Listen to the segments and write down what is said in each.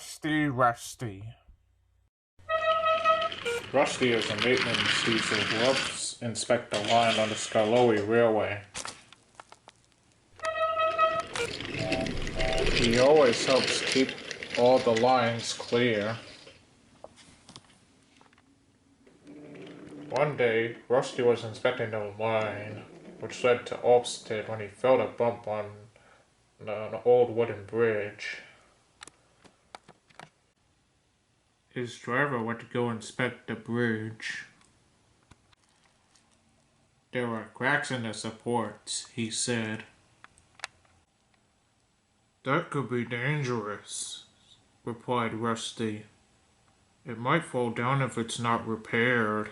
Rusty. Rusty is a maintenance diesel who helps inspect the line on the Skarloey Railway. He always helps keep all the lines clear. One day, Rusty was inspecting the line, which led to Arlesdale when he felt a bump on an old wooden bridge. His driver went to go inspect the bridge. There were cracks in the supports, he said. That could be dangerous, replied Rusty. It might fall down if it's not repaired.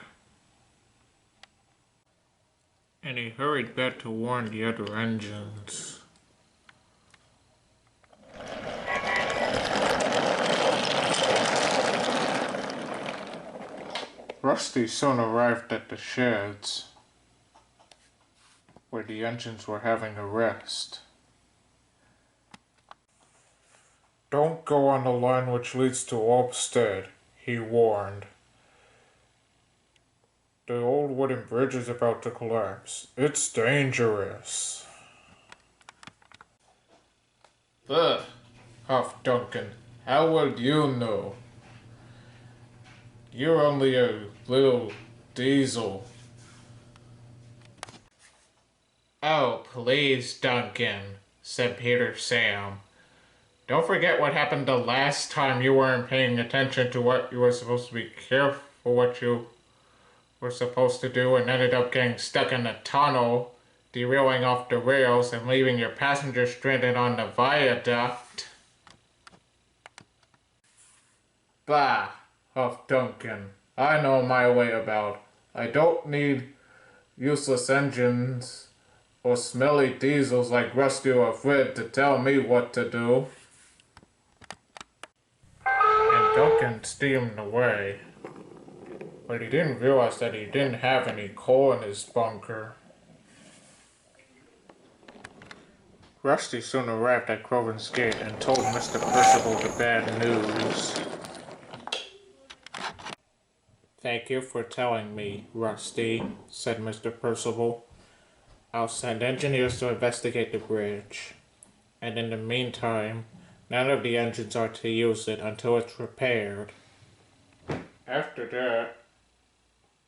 And he hurried back to warn the other engines. Rusty soon arrived at the sheds, where the engines were having a rest. Don't go on the line which leads to Arlesdale, he warned. The old wooden bridge is about to collapse. It's dangerous. Ugh, huffed Duncan. How would you know? You're only a little diesel. Oh, please, Duncan, said Peter Sam. Don't forget what happened the last time you weren't paying attention to what you were supposed to be careful what you were supposed to do and ended up getting stuck in a tunnel, derailing off the rails and leaving your passengers stranded on the viaduct. Bah, huffed Duncan. I know my way about. I don't need useless engines or smelly diesels like Rusty or Fred to tell me what to do. And Duncan steamed away. But he didn't realize that he didn't have any coal in his bunker. Rusty soon arrived at Groven's Gate and told Mr. Percival the bad news. Thank you for telling me, Rusty, said Mr. Percival. I'll send engineers to investigate the bridge. And in the meantime, none of the engines are to use it until it's repaired. After that,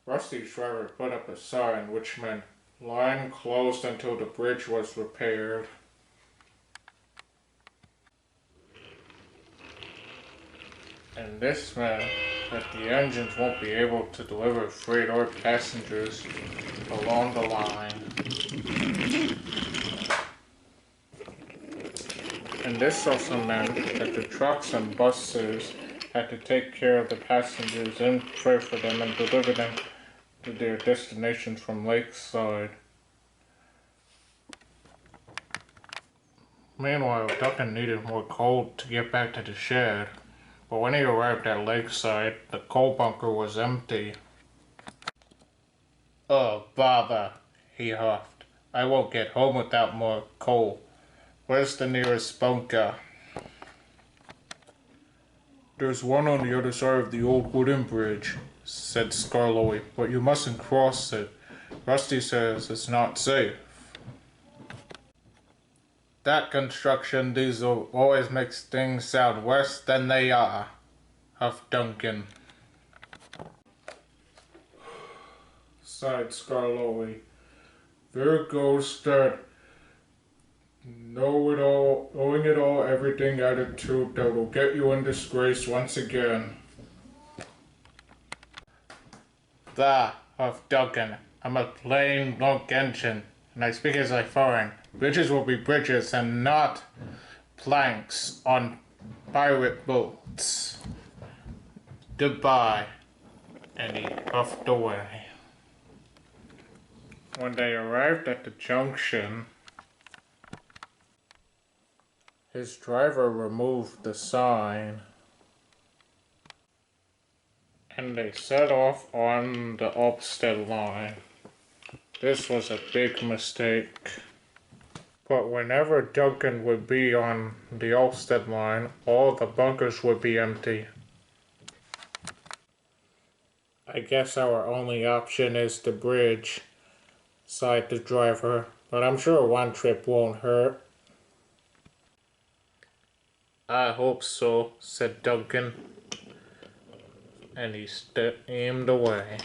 Rusty's driver put up a sign which meant line closed until the bridge was repaired. And this meant that the engines won't be able to deliver freight or passengers along the line. And this also meant that the trucks and buses had to take care of the passengers and pray for them and deliver them to their destinations from Lakeside. Meanwhile, Duncan needed more coal to get back to the shed, but when he arrived at Lakeside, the coal bunker was empty. Oh, bother, he huffed. I won't get home without more coal. Where's the nearest bunker? There's one on the other side of the old wooden bridge, said Skarloey, but you mustn't cross it. Rusty says it's not safe. That construction diesel always makes things sound worse than they are, huffed Duncan. Sighed Skarloey. There goes that knowing it all, everything attitude that will get you in disgrace once again. Bah, huffed Duncan. I'm a plain lunk engine, and I speak as a foreign. Bridges will be bridges and not planks on pirate boats. Goodbye. And he puffed away. When they arrived at the junction, his driver removed the sign, and they set off on the Arlesdale line. This was a big mistake. But whenever Duncan would be on the Ulstead line, all the bunkers would be empty. I guess our only option is the bridge, sighed the driver, but I'm sure one trip won't hurt. I hope so, said Duncan, and he steamed away.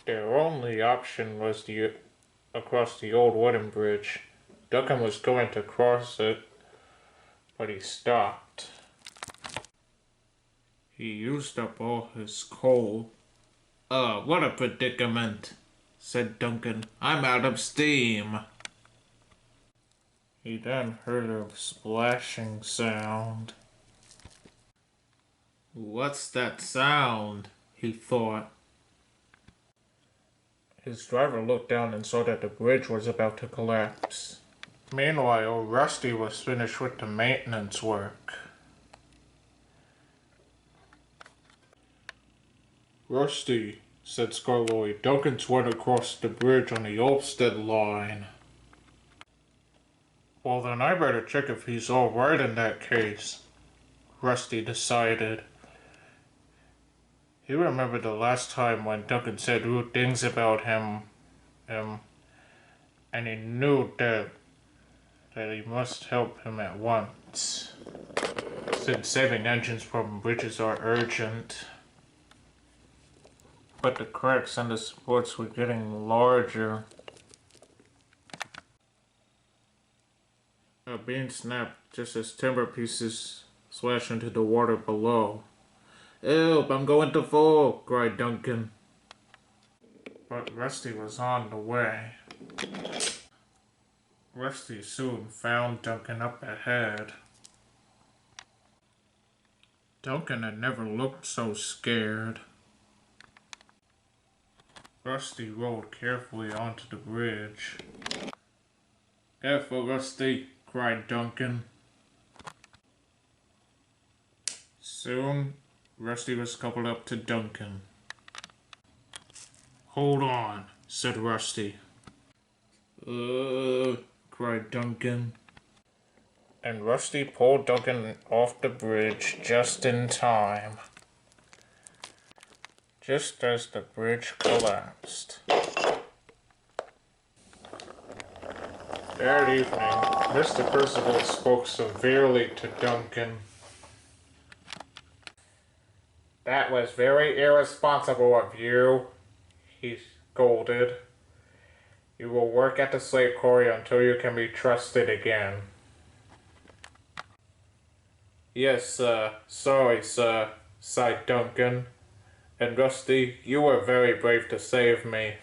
Their only option was across the old wooden bridge. Duncan was going to cross it, but he stopped. He used up all his coal. What a predicament, said Duncan. I'm out of steam. He then heard a splashing sound. What's that sound? He thought. His driver looked down and saw that the bridge was about to collapse. Meanwhile, Rusty was finished with the maintenance work. Rusty, said Skarloey, Duncan's went across the bridge on the Ulstead line. Well, then I better check if he's all right in that case, Rusty decided. He remembered the last time when Duncan said rude things about him, and he knew that he must help him at once, since saving engines from bridges are urgent. But the cracks and the supports were getting larger. A beam snapped just as timber pieces slashed into the water below. Help, I'm going to fall, cried Duncan. But Rusty was on the way. Rusty soon found Duncan up ahead. Duncan had never looked so scared. Rusty rolled carefully onto the bridge. Careful, Rusty, cried Duncan. Soon, Rusty was coupled up to Duncan. Hold on, said Rusty. Cried Duncan. And Rusty pulled Duncan off the bridge just in time. Just as the bridge collapsed. That evening, Mr. Percival spoke severely to Duncan. That was very irresponsible of you, he scolded. You will work at the slave quarry until you can be trusted again. Yes, sir. Sorry, sir, sighed Duncan. And Rusty, you were very brave to save me.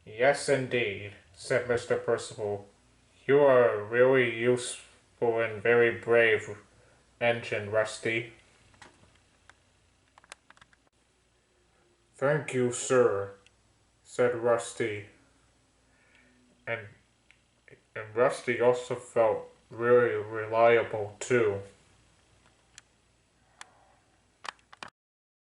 Yes, indeed, said Mr. Percival. You are a really useful and very brave engine, Rusty. Thank you, sir, said Rusty. And Rusty also felt really reliable, too.